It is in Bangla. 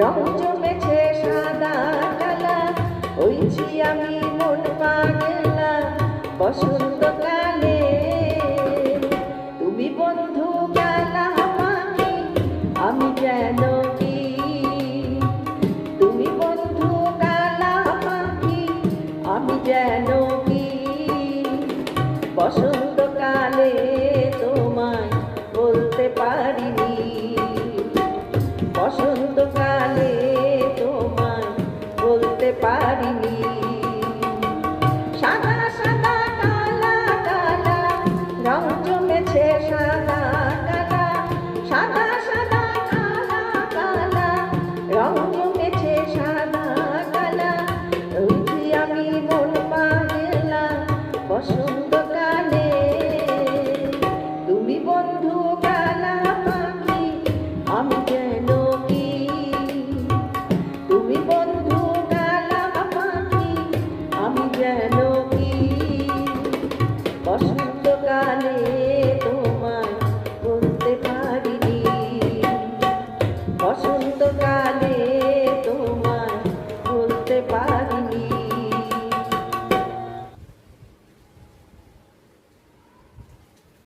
রং জমেছে সাদা কালা, হইছি আমি মন পাগলা বসন্তকালে। তুমি বন্ধু গেলা পাখি, আমি যেন কি। তুমি বন্ধু গেলা পাখি, আমি যেন কি। বসন্তকালে তোমায় বলতে পারিনি, বসন্তকালে তোমায় বলতে পারিনি। সাদা সাদা কালা কালা, রং জমেছে সাদা কালা। সাদা সাদা কালা কালা, রং জমেছে সাদা কালা, হইছি আমি মন পাগলা বসন্তকালে। তুমি বন্ধু গেলা পাখি, আমি যেন কি। তুমি বন্ধু গেলা পাখি, আমি যেন কি। বসন্তকালে তোমায় বলতে পারিনি, বসন্তকালে তোমায় বলতে পারি।